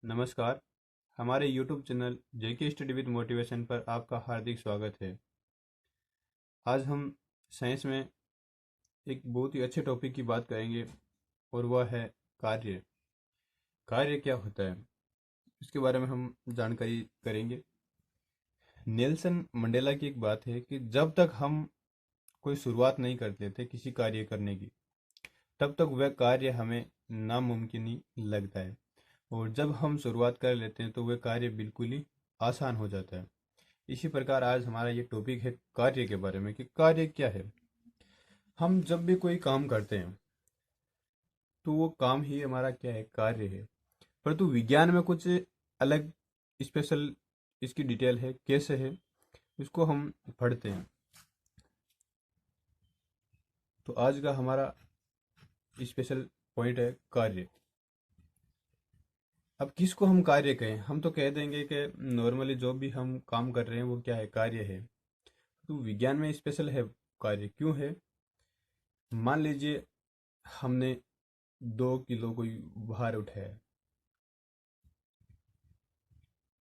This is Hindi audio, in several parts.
नमस्कार। हमारे YouTube channel JK study with motivation पर आपका हार्दिक स्वागत है। आज हम साइंस में एक बहुत ही अच्छे टॉपिक की बात करेंगे और वह है कार्य। कार्य क्या होता है इसके बारे में हम जानकारी करेंगे। नेल्सन मंडेला की एक बात है कि जब तक हम कोई शुरुआत नहीं करते थे किसी कार्य करने की, तब तक वह कार्य हमें नामुमकिन ही लगता है, और जब हम शुरुआत कर लेते हैं तो वह कार्य बिल्कुल ही आसान हो जाता है। इसी प्रकार आज हमारा ये टॉपिक है कार्य के बारे में कि कार्य क्या है। हम जब भी कोई काम करते हैं तो वो काम ही हमारा क्या है, कार्य है। परंतु विज्ञान में कुछ अलग स्पेशल इसकी डिटेल है, कैसे है इसको हम पढ़ते हैं। तो आज का हमारा स्पेशल पॉइंट है कार्य। अब किसको हम कार्य कहें? हम तो कह देंगे कि नॉर्मली जो भी हम काम कर रहे हैं वो क्या है, कार्य है। तो विज्ञान में स्पेशल है कार्य क्यों है? मान लीजिए हमने 2 किलो कोई भार उठाया।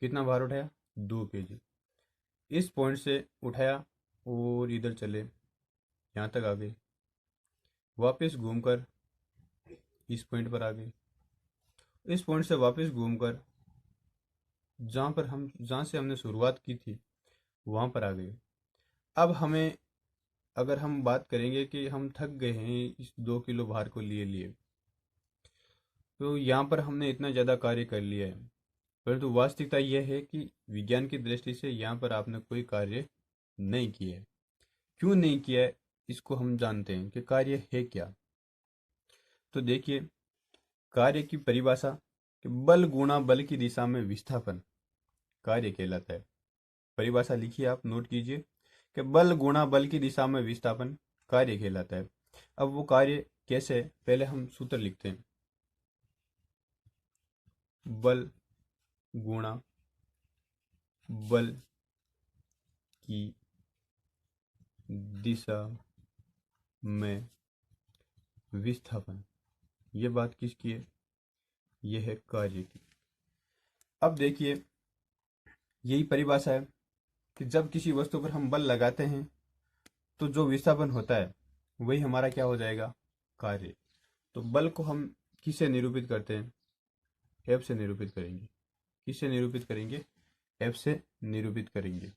कितना भार उठाया? 2 kg। इस पॉइंट से उठाया और इधर चले, यहाँ तक आ गए, वापस घूमकर इस पॉइंट पर आ गए, इस पॉइंट से वापस घूमकर जहाँ से हमने शुरुआत की थी वहाँ पर आ गए। अब हमें, अगर हम बात करेंगे कि हम थक गए हैं इस 2 किलो भार को लिए लिए, तो यहाँ पर हमने इतना ज़्यादा कार्य कर लिया है। परंतु वास्तविकता यह है कि विज्ञान की दृष्टि से यहाँ पर आपने कोई कार्य नहीं किया है। क्यों नहीं किया है इसको हम जानते हैं कि कार्य है क्या। तो देखिए, कार्य की परिभाषा कि बल गुणा बल की दिशा में विस्थापन कार्य कहलाता है। परिभाषा लिखिए, आप नोट कीजिए कि बल गुणा बल की दिशा में विस्थापन कार्य कहलाता है। अब वो कार्य कैसे है, पहले हम सूत्र लिखते हैं। बल गुणा बल की दिशा में विस्थापन, ये बात किसकी है? यह है कार्य की। अब देखिए, यही परिभाषा है कि जब किसी वस्तु पर हम बल लगाते हैं तो जो विस्थापन होता है वही हमारा क्या हो जाएगा, कार्य। तो बल को हम किससे निरूपित करते हैं? एफ से निरूपित करेंगे। किससे निरूपित करेंगे? एफ से निरूपित करेंगे।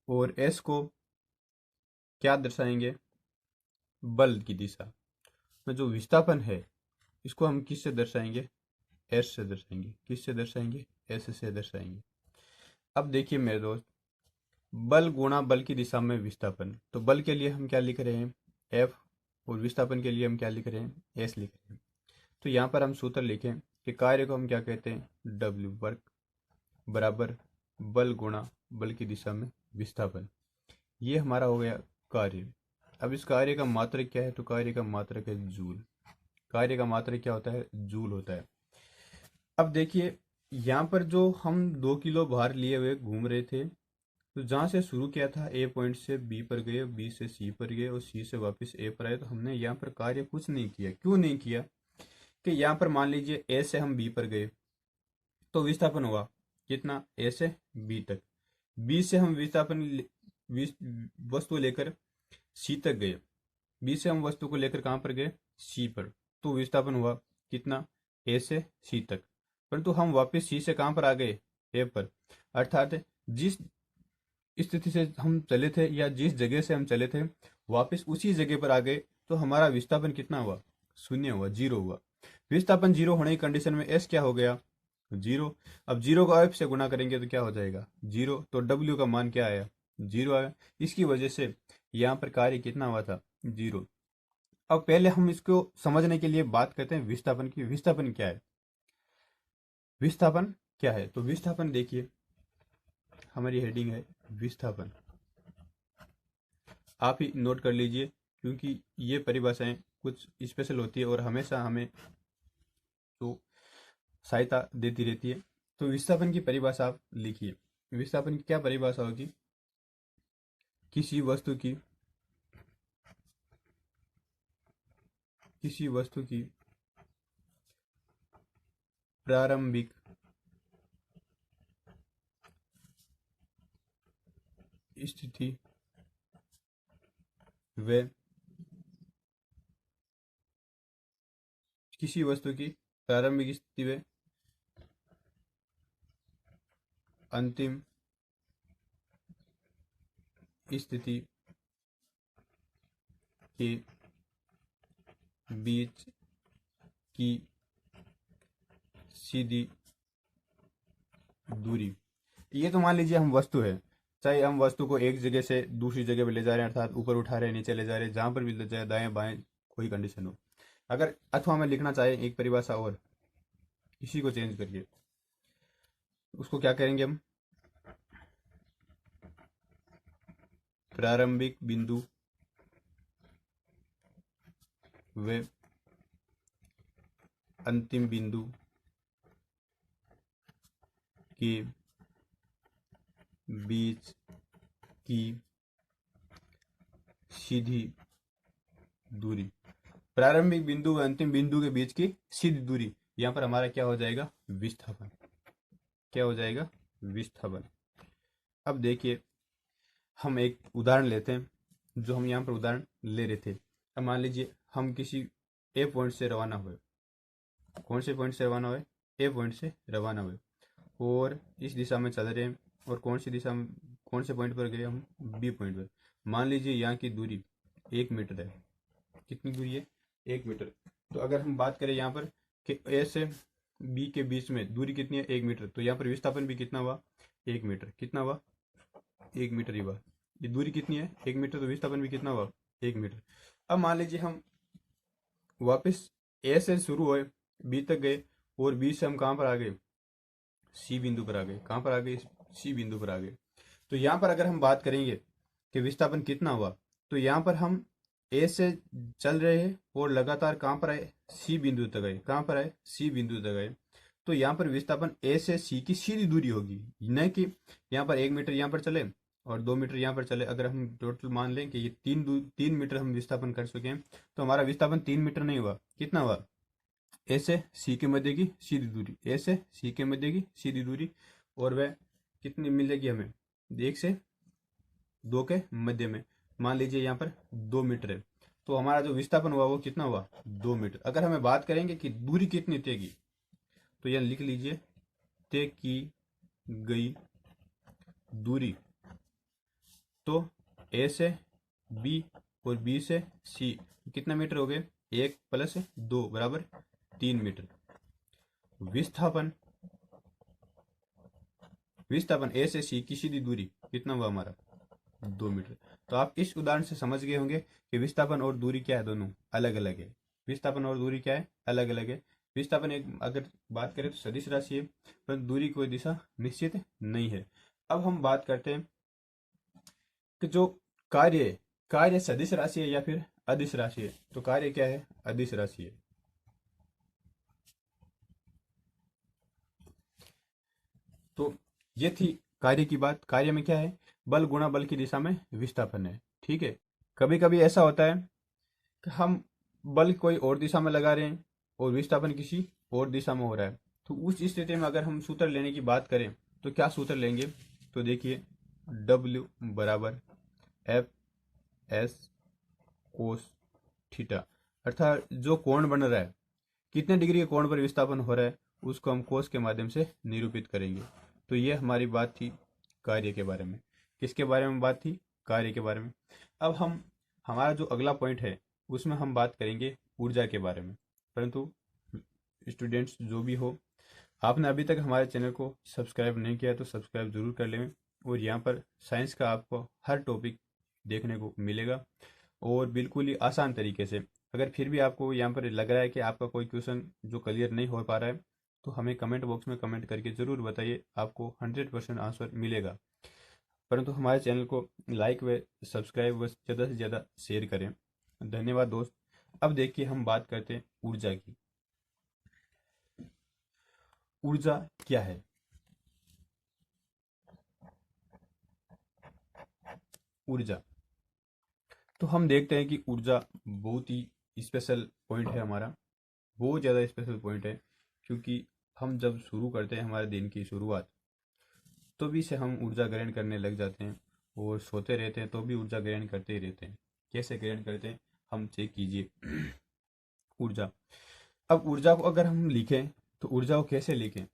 और एस को क्या दर्शाएंगे? बल की दिशा में जो विस्थापन है इसको हम किससे दर्शाएंगे? एस से दर्शाएंगे। किससे दर्शाएंगे? एस से दर्शाएंगे। अब देखिए मेरे दोस्त, बल गुणा बल की दिशा में विस्थापन, तो बल के लिए हम क्या लिख रहे हैं? एफ। और विस्थापन के लिए हम क्या लिख रहे हैं? एस लिख रहे हैं। तो यहाँ पर हम सूत्र लिखें कि कार्य को हम क्या कहते हैं? डब्ल्यू, वर्क बराबर बल गुणा बल की दिशा में विस्थापन। ये हमारा हो गया कार्य। अब इस कार्य का मात्रक क्या है? तो कार्य का मात्रक है जूल। कार्य का मात्रक क्या होता है? जूल होता है। अब देखिए, यहाँ पर जो हम 2 किलो भार लिए हुए घूम रहे थे, तो जहाँ से शुरू किया था ए पॉइंट से बी पर गए, बी से सी पर गए और सी से वापस ए पर आए, तो हमने यहाँ पर कार्य कुछ नहीं किया। क्यों नहीं किया? कि यहाँ पर मान लीजिए ए से हम बी पर गए तो विस्थापन हुआ कितना? ए से बी तक। बी से हम वस्तु लेकर सी तक गए। बी से हम वस्तु को लेकर कहाँ पर गए? सी पर। तो विस्थापन हुआ कितना? ए से सी तक। परंतु हम वापस सी से कहाँ पर आ गए? ए पर। अर्थात जिस स्थिति से हम चले थे या जिस जगह से हम चले थे वापस उसी जगह पर आ गए, तो हमारा विस्थापन कितना हुआ? शून्य हुआ, जीरो हुआ। विस्थापन जीरो होने की कंडीशन में एस क्या हो गया? जीरो। अब जीरो को एफ से गुणा करेंगे तो क्या हो जाएगा? जीरो। तो डब्ल्यू का मान क्या आया? जीरो आया। इसकी वजह से यहाँ पर कार्य कितना हुआ था? जीरो। अब पहले हम इसको समझने के लिए बात करते हैं विस्थापन की। विस्थापन क्या है? विस्थापन क्या है? तो विस्थापन देखिए, हमारी हेडिंग है विस्थापन। आप ही नोट कर लीजिए, क्योंकि ये परिभाषाएं कुछ स्पेशल होती है और हमेशा हमें तो सहायता देती रहती है। तो विस्थापन की परिभाषा आप लिखिए। विस्थापन की क्या परिभाषा होगी? किसी वस्तु की प्रारंभिक स्थिति व किसी वस्तु की प्रारंभिक स्थिति व अंतिम स्थिति के बीच की सीधी दूरी। ये तो मान लीजिए हम वस्तु है, चाहे हम वस्तु को एक जगह से दूसरी जगह पे ले जा रहे हैं, अर्थात ऊपर उठा रहे हैं, नीचे ले जा रहे हैं, जहां पर भी ले जाए, दाएं बाएं कोई कंडीशन हो। अगर अथवा में लिखना चाहे एक परिभाषा और इसी को चेंज करके, उसको क्या करेंगे हम, प्रारंभिक बिंदु व अंतिम बिंदु के बीच की सीधी दूरी। प्रारंभिक बिंदु व अंतिम बिंदु के बीच की सीधी दूरी, यहां पर हमारा क्या हो जाएगा, विस्थापन। क्या हो जाएगा, विस्थापन। अब देखिए हम एक उदाहरण लेते हैं, जो हम यहाँ पर उदाहरण ले रहे थे। अब मान लीजिए हम किसी ए पॉइंट से रवाना हुए। कौन से पॉइंट से रवाना हुए, ए पॉइंट से रवाना हुए, और इस दिशा में चल रहे हैं, और कौन सी दिशा में, कौन से पॉइंट पर गए हम, बी पॉइंट पर। मान लीजिए यहाँ की दूरी 1 मीटर है। कितनी दूरी है, 1 मीटर। तो अगर हम बात करें यहाँ पर कि ए से बी के बीच में दूरी कितनी है, 1 मीटर, तो यहाँ पर विस्थापन भी कितना हुआ, 1 मीटर। कितना हुआ, 1 मीटर ही हुआ। ये दूरी कितनी है, 1 मीटर, तो विस्थापन भी कितना हुआ, 1 मीटर। अब मान लीजिए हम वापस ए से शुरू हुए, बी तक गए, और बी से हम कहाँ पर आ गए, सी बिंदु पर आ गए। कहाँ पर आ गए, सी बिंदु पर आ गए। तो यहाँ पर अगर हम बात करेंगे कि विस्थापन कितना हुआ, तो यहाँ पर हम ए से चल रहे हैं और लगातार कहाँ पर आए, सी बिंदु तक आए। कहाँ पर आए, सी बिंदु तक आए। तो यहाँ पर विस्थापन ए से सी की सीधी दूरी होगी, न कि यहाँ पर 1 मीटर यहाँ पर चले और 2 मीटर यहाँ पर चले। अगर हम टोटल मान लें कि ये 3 मीटर हम विस्थापन कर चुके हैं, तो हमारा विस्थापन 3 मीटर नहीं हुआ। कितना हुआ, ए से सी के मध्य की सीधी दूरी, ए से सी के मध्य की सीधी दूरी, और वह कितनी मिलेगी हमें, 1 से 2 के मध्य में। मान लीजिए यहाँ पर 2 मीटर है, तो हमारा जो विस्थापन हुआ वो कितना हुआ, 2 मीटर। अगर हमें बात करेंगे कि दूरी कितनी तय की, तो यह लिख लीजिए, तय की गई दूरी। तो ए से बी और बी से सी कितना मीटर हो गए, 1 + 2 बराबर 3 मीटर। विस्थापन, विस्थापन ए से सी की सीधी दूरी कितना हुआ हमारा, 2 मीटर। तो आप इस उदाहरण से समझ गए होंगे कि विस्थापन और दूरी क्या है, दोनों अलग अलग है। विस्थापन और दूरी क्या है, अलग अलग है। विस्थापन एक अगर बात करें तो सदिश राशि है, परंतु दूरी कोई दिशा निश्चित नहीं है। अब हम बात करते हैं कि जो कार्य है, कार्य सदिश राशि है या फिर अदिश राशि है। तो कार्य क्या है, अदिश राशि है। तो ये थी कार्य की बात। कार्य में क्या है, बल गुणा बल की दिशा में विस्थापन है। ठीक है। कभी कभी ऐसा होता है कि हम बल कोई और दिशा में लगा रहे हैं और विस्थापन किसी और दिशा में हो रहा है। तो उस स्थिति में अगर हम सूत्र लेने की बात करें तो क्या सूत्र लेंगे, तो देखिए W बराबर FS कोस थीटा, अर्थात जो कोण बन रहा है, कितने डिग्री के कोण पर विस्थापन हो रहा है, उसको हम कोस के माध्यम से निरूपित करेंगे। तो ये हमारी बात थी कार्य के बारे में। किसके बारे में बात थी, कार्य के बारे में। अब हम हमारा जो अगला पॉइंट है उसमें हम बात करेंगे ऊर्जा के बारे में। परंतु स्टूडेंट्स जो भी हो, आपने अभी तक हमारे चैनल को सब्सक्राइब नहीं किया तो सब्सक्राइब जरूर कर लें। और यहाँ पर साइंस का आपको हर टॉपिक देखने को मिलेगा, और बिल्कुल ही आसान तरीके से। अगर फिर भी आपको यहाँ पर लग रहा है कि आपका कोई क्वेश्चन जो क्लियर नहीं हो पा रहा है, तो हमें कमेंट बॉक्स में कमेंट करके ज़रूर बताइए, आपको 100% आंसर मिलेगा। परंतु हमारे चैनल को लाइक व सब्सक्राइब व ज़्यादा से ज़्यादा शेयर करें। धन्यवाद दोस्त। अब देखिए हम बात करते हैं ऊर्जा की। ऊर्जा क्या है, ऊर्जा, तो हम देखते हैं कि ऊर्जा बहुत ही स्पेशल पॉइंट है हमारा, बहुत ज़्यादा स्पेशल पॉइंट है। क्योंकि हम जब शुरू करते हैं हमारे दिन की शुरुआत, तो भी से हम ऊर्जा ग्रहण करने लग जाते हैं, और सोते रहते हैं तो भी ऊर्जा ग्रहण करते ही रहते हैं। कैसे ग्रहण करते हैं हम चेक कीजिए। ऊर्जा, अब ऊर्जा को अगर हम लिखें तो ऊर्जा को कैसे लिखें,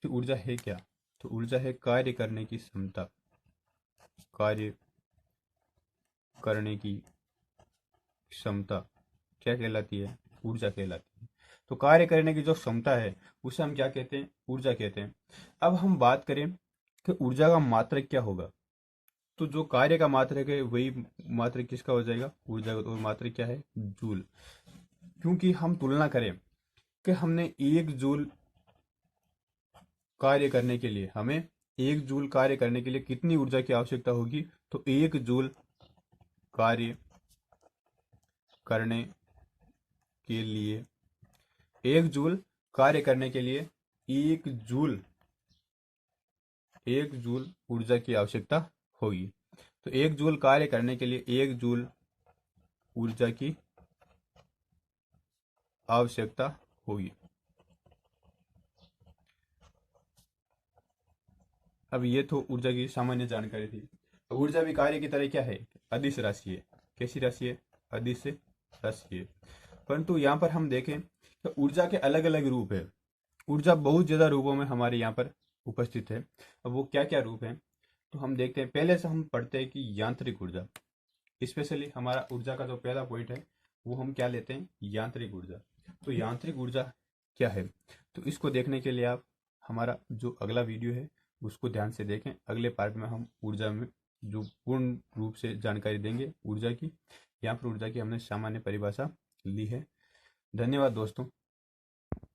तो ऊर्जा है क्या, तो ऊर्जा है कार्य करने की क्षमता, कार्य करने की क्षमता क्या कहलाती है, ऊर्जा कहलाती है। तो कार्य करने की जो क्षमता है उसे हम क्या कहते हैं, ऊर्जा कहते हैं। अब हम बात करें कि ऊर्जा का मात्रक क्या होगा, तो जो कार्य का मात्रक है वही मात्रक किसका हो जाएगा, ऊर्जा का। तो मात्रक क्या है, जूल। क्योंकि हम तुलना करें कि हमने 1 जूल कार्य करने के लिए, हमें 1 जूल कार्य करने के लिए कितनी ऊर्जा की आवश्यकता होगी, तो 1 जूल कार्य करने के लिए, 1 जूल कार्य करने के लिए 1 जूल, 1 जूल ऊर्जा की आवश्यकता होगी। तो 1 जूल कार्य करने के लिए 1 जूल ऊर्जा की आवश्यकता होगी। अब ये तो ऊर्जा की सामान्य जानकारी थी। ऊर्जा भी कार्य की तरह क्या है, अदिश राशि है। कैसी राशि है, अदिश राशि है। परंतु यहाँ पर हम देखें तो ऊर्जा के अलग अलग रूप है। ऊर्जा बहुत ज्यादा रूपों में हमारे यहाँ पर उपस्थित है। अब वो क्या क्या रूप है, तो हम देखते हैं। पहले से हम पढ़ते हैं कि यांत्रिक ऊर्जा, स्पेशली हमारा ऊर्जा का जो पहला पॉइंट है वो हम क्या लेते हैं, यांत्रिक ऊर्जा। तो यांत्रिक ऊर्जा क्या है, तो इसको देखने के लिए आप हमारा जो अगला वीडियो है उसको ध्यान से देखें। अगले पार्ट में हम ऊर्जा में जो पूर्ण रूप से जानकारी देंगे ऊर्जा की। यहाँ पर ऊर्जा की हमने सामान्य परिभाषा ली है। धन्यवाद दोस्तों।